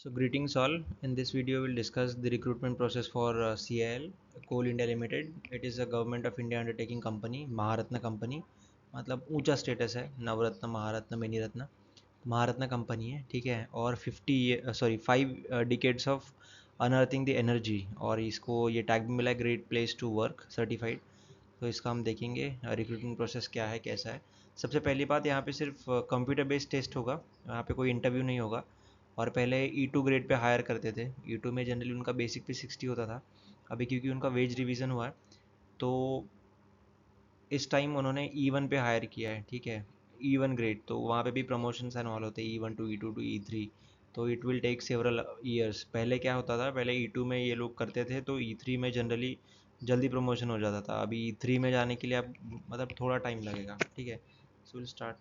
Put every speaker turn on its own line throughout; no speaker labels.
So greetings all. In this video, we'll discuss the recruitment process for CIL, Coal India Limited. It is a government of India undertaking company, Maharatna company. मतलब ऊंचा status है, नवरत्न, महारत्न, मणिरत्न. महारत्न company है, ठीक है. और 5 decades of unearthing the energy, और इसको ये टैग भी मिला है great place to work certified. तो इसका हम देखेंगे रिक्रूटमेंट प्रोसेस क्या है, कैसा है. सबसे पहली बात, यहाँ पे सिर्फ कंप्यूटर बेस्ड टेस्ट होगा, यहाँ पे कोई इंटरव्यू नहीं होगा. और पहले E2 ग्रेड पे हायर करते थे. E2 में जनरली उनका बेसिक पे 60 होता था. अभी क्योंकि उनका वेज रिवीजन हुआ है, तो इस टाइम उन्होंने E1 पे हायर किया है, ठीक है. E1 ग्रेड, तो वहाँ पे भी प्रमोशंस एंड ऑल होते हैं, E1 to E2 to E3. तो it will take several years. पहले क्या होता था, पहले E2 में ये लोग करते थे, तो E3 में जनरली जल्दी प्रमोशन हो जाता था. अभी E3 में जाने के लिए अब मतलब थोड़ा टाइम लगेगा, ठीक है. So will start.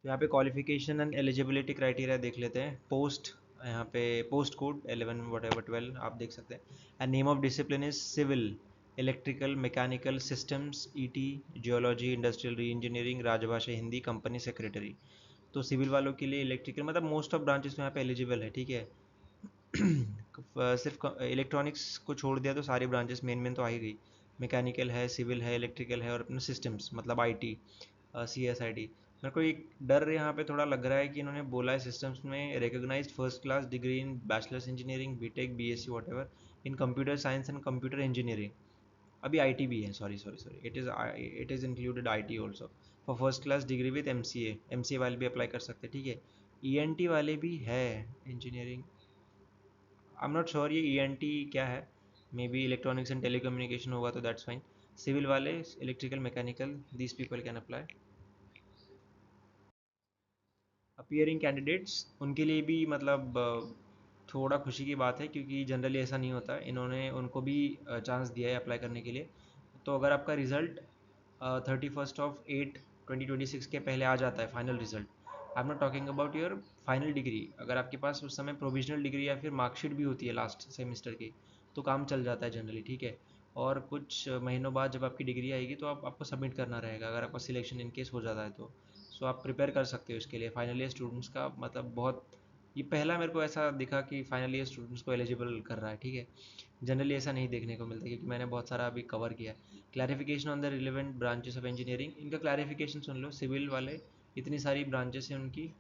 तो यहाँ पे क्वालिफिकेशन एंड एलिजिबिलिटी क्राइटेरिया देख लेते हैं. पोस्ट, यहाँ पे पोस्ट कोड 11 वट एवर 12 आप देख सकते हैं. And name of discipline is civil, electrical, mechanical systems, ET, geology, industrial reengineering, राजभाषा हिंदी, कंपनी सेक्रेटरी. तो सिविल वालों के लिए इलेक्ट्रिकल, मतलब मोस्ट ऑफ ब्रांचेस में यहाँ पे एलिजिबल है, ठीक है. सिर्फ इलेक्ट्रॉनिक्स को छोड़ दिया तो सारी ब्रांचेस मेन मेन तो आ ही गई. मैकेनिकल है, सिविल है, इलेक्ट्रिकल है, और अपने सिस्टम्स मतलब आईटी, CSID. मेरे को एक डर यहाँ पे थोड़ा लग रहा है कि इन्होंने बोला है सिस्टम्स में recognised first class degree in bachelors engineering, BTech, BSc, whatever, in computer science and computer engineering. अभी आईटी भी है, sorry sorry sorry, it is included IT also. For first class degree with MCA वाले भी apply कर सकते हैं, ठीक है. ईएनटी वाले भी है, engineering. I am not sure ये ईएनटी क्या है. May be electronics and telecommunication होगा तो दैट्स फाइन. सिविल वाले, electrical, mechanical, these people can apply. Appearing candidates, उनके लिए भी मतलब थोड़ा खुशी की बात है, क्योंकि जनरली ऐसा नहीं होता. इन्होंने उनको भी चांस दिया है अप्लाई करने के लिए. तो अगर आपका रिज़ल्ट 31 ऑफ 8 2026 के पहले आ जाता है, final result. I am not talking about your final decree. अगर आपके पास उस समय प्रोविजनल डिग्री या फिर मार्कशीट भी होती है लास्ट सेमेस्टर की, तो काम चल जाता है जनरली, ठीक है. और कुछ महीनों बाद जब आपकी डिग्री आएगी, तो आपको सबमिट करना रहेगा अगर आपका सिलेक्शन इन केस हो जाता है तो. सो आप प्रिपेयर कर सकते हो इसके लिए. फाइनल ईयर स्टूडेंट्स का मतलब बहुत, ये पहला मेरे को ऐसा दिखा कि फाइनल ईयर स्टूडेंट्स को एलिजिबल कर रहा है, ठीक है. जनरली ऐसा नहीं देखने को मिलता, क्योंकि मैंने बहुत सारा अभी कवर किया है. Clarification on the relevant branches of engineering, इनका क्लैरिफिकेशन सुन लो. सिविल वाले, इतनी सारी ब्रांचेस हैं उनकी.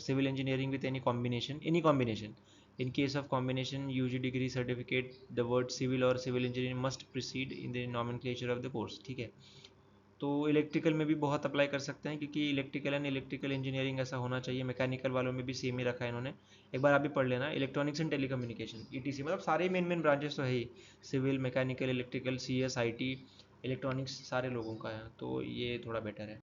Civil engineering with any combination. In case of combination UG degree certificate, the word civil और civil engineering must precede in the nomenclature of the course, ठीक है. तो इलेक्ट्रिकल में भी बहुत अप्लाई कर सकते हैं, क्योंकि इलेक्ट्रिकल एंड इलेक्ट्रिकल इंजीनियरिंग ऐसा होना चाहिए. मैकेनिकल वालों में भी सेम ही रखा है इन्होंने. एक बार आप भी पढ़ लेना. इलेक्ट्रॉनिक्स एंड टेलीकम्युनिकेशन, ईटीसी, मतलब सारे मेन मेन ब्रांचेस तो है ही. Civil, mechanical, electrical, CS, IT, electronics सारे लोगों का है, तो ये थोड़ा बेटर है.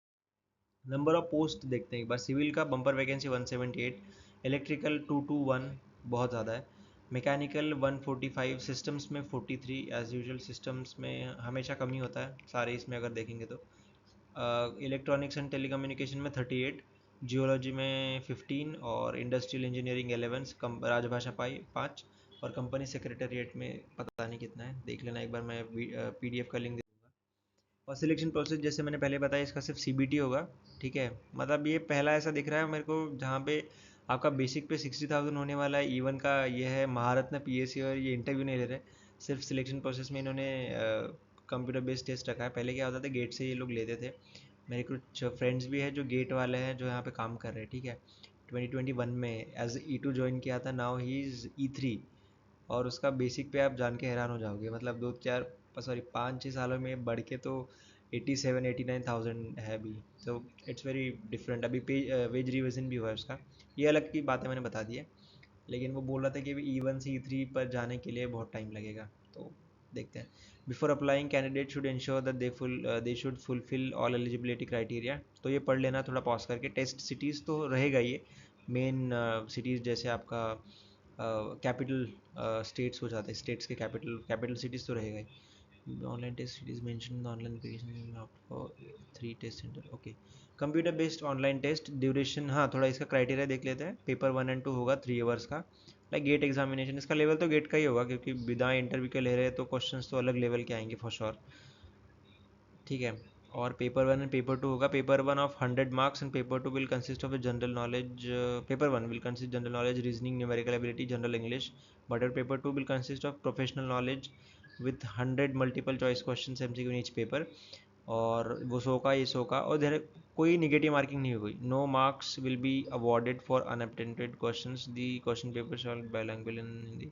नंबर ऑफ पोस्ट देखते हैं एक बार. सिविल का बम्पर वैकेंसी 178, इलेक्ट्रिकल 221, बहुत ज़्यादा है. मैकेनिकल 145, सिस्टम्स में 43. एज यूजुअल सिस्टम्स में हमेशा कमी होता है सारे इसमें अगर देखेंगे तो. इलेक्ट्रॉनिक्स एंड टेलीकम्युनिकेशन में 38, जियोलॉजी में 15, और इंडस्ट्रियल इंजीनियरिंग 11, राजभाषा पाई 5, और कंपनी सेक्रेटरीट में पता नहीं कितना है, देख लेना एक बार. मैं PDF का लिंक दे दूँगा. और सिलेक्शन प्रोसेस जैसे मैंने पहले बताया, इसका सिर्फ CBT होगा, ठीक है. मतलब ये पहला ऐसा दिख रहा है मेरे को जहाँ पे आपका बेसिक पे 60,000 होने वाला है. E1 का ये है महारत्न PSC, और ये इंटरव्यू नहीं ले रहे. सिर्फ सिलेक्शन प्रोसेस में इन्होंने कंप्यूटर बेस्ड टेस्ट रखा है. पहले क्या होता था, गेट से ये लोग लेते थे. मेरे कुछ फ्रेंड्स भी हैं जो गेट वाले हैं, जो यहाँ पे काम कर रहे हैं, ठीक है. 2021 में एज E2 ज्वाइन किया था. Now he is E3. और उसका बेसिक पे आप जान के हैरान हो जाओगे, मतलब 5-6 सालों में बढ़ के तो 87-89,000 है अभी. तो इट्स वेरी डिफरेंट. अभी पे वेज रिविजन भी हुआ है उसका. ये अलग की बात है, मैंने बता दी है. लेकिन वो बोल रहा था कि अभी E1 से E3 पर जाने के लिए बहुत टाइम लगेगा. तो देखते हैं. Before applying, candidate should ensure that they should fulfil all eligibility criteria. तो ये पढ़ लेना थोड़ा पॉज करके. टेस्ट सिटीज़ तो रहेगा ये. मेन सिटीज़ जैसे आपका कैपिटल स्टेट्स हो जाते हैं, स्टेट्स के कैपिटल सिटीज़ तो रहेगा ही। Online test is mention online application for 3 test centre. Okay, computer based online test duration, हाँ थोड़ा इसका क्राइटेरिया देख लेते हैं। पेपर 1 एंड 2 होगा 3 आवर्स का, लाइक गेट एग्जामिनेशन, इसका लेवल तो गेट का ही होगा क्योंकि बिना इंटरव्यू के ले रहे हैं तो क्वेश्चंस तो अलग लेवल के आएंगे फॉर श्योर, ठीक है। और पेपर 1 एंड पेपर 2 होगा। Paper 1 of 100 marks and paper 2 will consist of a general knowledge. Paper 1 will consist general knowledge, reasoning, numerical ability, general English, but paper 2 will consist of professional knowledge with 100 multiple choice question MCQ in each paper. और वो 100 का, ये 100 का, और देर कोई negative marking नहीं हुई। No marks will be awarded for unattempted questions, the question paper shall bilingual in Hindi.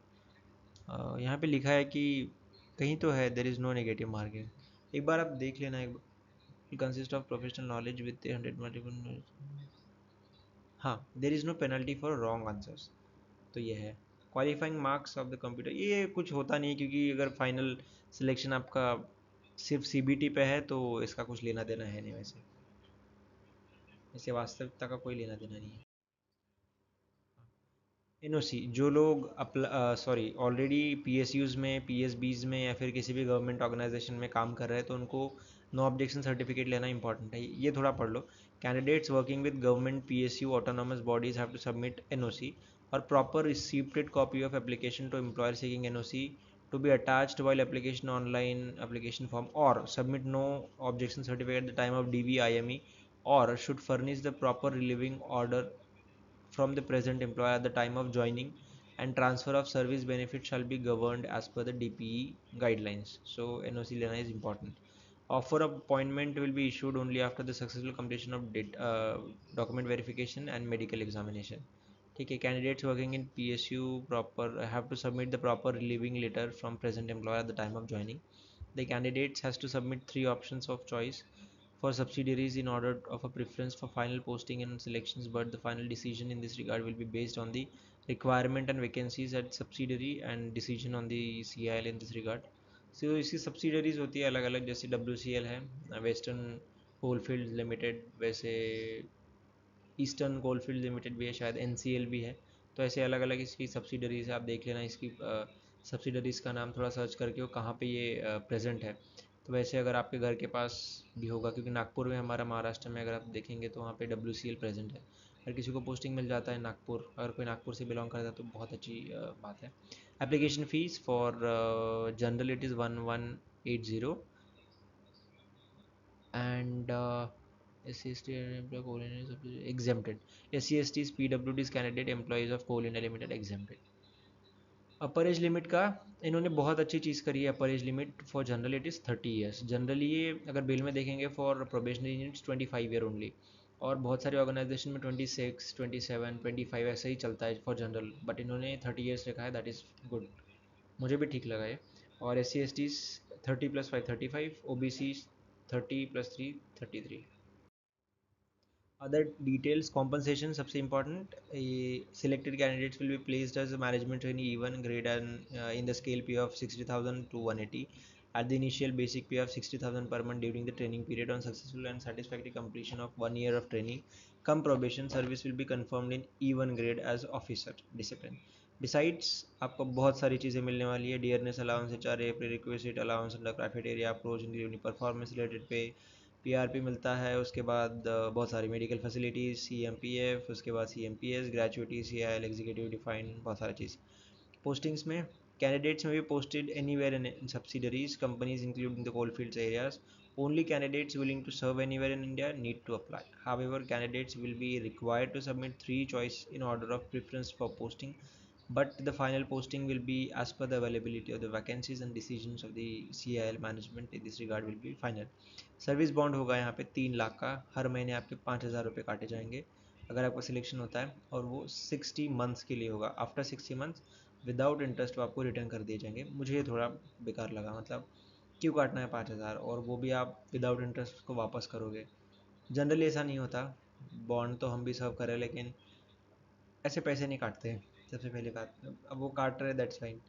यहाँ पे लिखा है कि कहीं तो है there is no negative marking, एक बार आप देख लेना। एक consist of professional knowledge with 100 multiple, हाँ there is no penalty for wrong answers, तो ये है। Qualifying marks of the computer, ये कुछ होता नहीं क्योंकि अगर फाइनल सिलेक्शन आपका सिर्फ सीबीटी पे है तो इसका कुछ लेना देना है नहीं, वैसे इससे वास्तविकता का कोई लेना देना नहीं है। एनओसी, जो लोग ऑलरेडी पीएसयूज में, पीएसबीज में या फिर किसी भी गवर्नमेंट ऑर्गेनाइजेशन में काम कर रहे हैं तो उनको नो ऑब्जेक्शन सर्टिफिकेट लेना इंपॉर्टेंट है, ये थोड़ा पढ़ लो। Candidates working with government PSU autonomous bodies have to submit NOC और proper receipted copy of application to employer seeking NOC to be attached while application online application form, or submit no objection certificate at the time of DVIME, or should furnish the proper relieving order from the present employer at the time of joining, and transfer of service benefit shall be governed as per the DPE guidelines. So NOC lena is important. Offer of appointment will be issued only after the successful completion of document verification and medical examination. ठीक है, candidates working in PSU proper have to submit the proper relieving letter from present employer at the time of joining. The candidates has to submit 3 options of choice for subsidiaries in order of a preference for final posting and selections, but the final decision in this regard will be based on the requirement and vacancies at subsidiary and decision on the CIL in this regard. So इसकी subsidiaries होती है अलग अलग, जैसे WCL है, western coalfield limited, वैसे eastern coalfield limited भी है, शायद NCL भी है। तो ऐसे अलग अलग इसकी सब्सिडरीज है, आप देख लेना इसकी सब्सिडरीज़ का नाम थोड़ा सर्च करके वो कहाँ पे ये प्रेजेंट है। तो वैसे अगर आपके घर के पास भी होगा, क्योंकि नागपुर में हमारा, महाराष्ट्र में अगर आप देखेंगे तो वहाँ पे WCL प्रेजेंट है। अगर किसी को पोस्टिंग मिल जाता है नागपुर, अगर कोई नागपुर से बिलोंग करता है तो बहुत अच्छी बात है। Application fees for general it is 1180, and SC/ST exempted. SC/STs, PWDs, candidate employees of Coal India Limited exempted. Upper age limit का इन्होंने बहुत अच्छी चीज़ करी है। अपर age limit for general it is 30 years. Generally ये अगर बिल में देखेंगे for probationary units 25 year only, और बहुत सारे ऑर्गेनाइजेशन में 26, 27, 25 ऐसा ही चलता है फॉर जनरल, बट इन्होंने 30 ईयर्स रखा है, दैट इज़ गुड, मुझे भी ठीक लगा ये। और SC/STs 30+5 35, OBC 30+3 33। Other details, compensation सबसे इंपॉर्टेंट, ये selected candidates will be placed as management trainee E1 grade and in the scale pay of 60,000 to 180 at the initial basic pay of 60,000 per month during the training period. On successful and satisfactory completion of 1 year of training come probation, service will be confirmed in E1 grade as officer discipline. Besides आपको बहुत सारी चीज़ें मिलने वाली है। Dearness allowance, HRA, prerequisite allowance under cafeteria approach, including performance related पे, PRP मिलता है। उसके बाद बहुत सारी मेडिकल फैसिलिटीज़, CMPF, उसके बाद CMPS, gratuity, CIL, executive defined, बहुत सारी चीज़। पोस्टिंग्स में कैंडिडेट्स में भी posted anywhere in subsidiaries companies including the coal fields areas. Only candidates willing to serve anywhere in India need to apply. However, candidates will be required to submit 3 choice in order of preference for posting, but the final posting will be as per the availability of the vacancies and decisions of the CIL management in this regard will be final. Service bond होगा यहाँ पे 3 लाख का, हर महीने आपके 5,000 रुपये काटे जाएंगे अगर आपका सिलेक्शन होता है, और वो 60 मंथ्स के लिए होगा। आफ्टर 60 मंथ्स विदाउट इंटरेस्ट वो आपको रिटर्न कर दिए जाएंगे। मुझे ये थोड़ा बेकार लगा, मतलब क्यों काटना है 5,000 और वो भी आप विदाउट इंटरेस्ट उसको वापस करोगे। जनरली ऐसा नहीं होता, बॉन्ड तो हम भी सर्व करें लेकिन ऐसे पैसे नहीं काटते हैं। सबसे पहले बात, अब वो काट रहे, that's fine.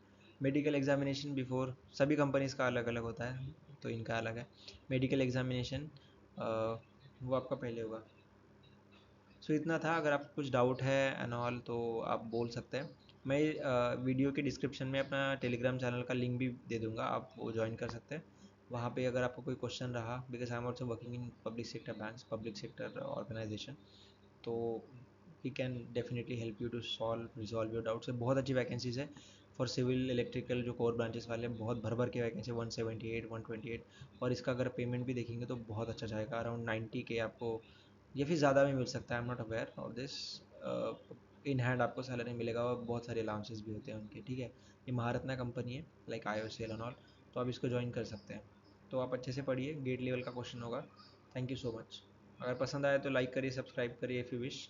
Medical examination before, सभी कंपनीज़ का अलग अलग होता है तो इनका अलग है। मेडिकल एग्जामिनेशन वो आपका पहले होगा। सो इतना था, अगर आपको कुछ डाउट है एंड ऑल तो आप बोल सकते हैं। मैं वीडियो के डिस्क्रिप्शन में अपना टेलीग्राम चैनल का लिंक भी दे दूंगा, आप वो ज्वाइन कर सकते हैं। वहाँ पे अगर आपको कोई क्वेश्चन रहा, because I am also working in public sector banks, public sector organisation, तो we can definitely help you to resolve your doubts. बहुत अच्छी वैकेंसीज है फॉर सिविल इलेक्ट्रिकल, जो कोर ब्रांचेस वाले हैं, बहुत भर भर के वैकेंसी 178 128। और इसका अगर पेमेंट भी देखेंगे तो बहुत अच्छा जाएगा, अराउंड 90K आपको, या फिर ज़्यादा भी मिल सकता है। I am not aware of this. In hand आपको सैलरी मिलेगा और बहुत सारे अलाउंसेस भी होते हैं उनके, ठीक है। ये महारत्ना कंपनी है, लाइक IOCL एंड ऑल, तो आप इसको ज्वाइन कर सकते हैं। तो आप अच्छे से पढ़िए, गेट लेवल का क्वेश्चन होगा। Thank you so much. अगर पसंद आए तो लाइक करिए, सब्सक्राइब करिए इफ़ यू विश।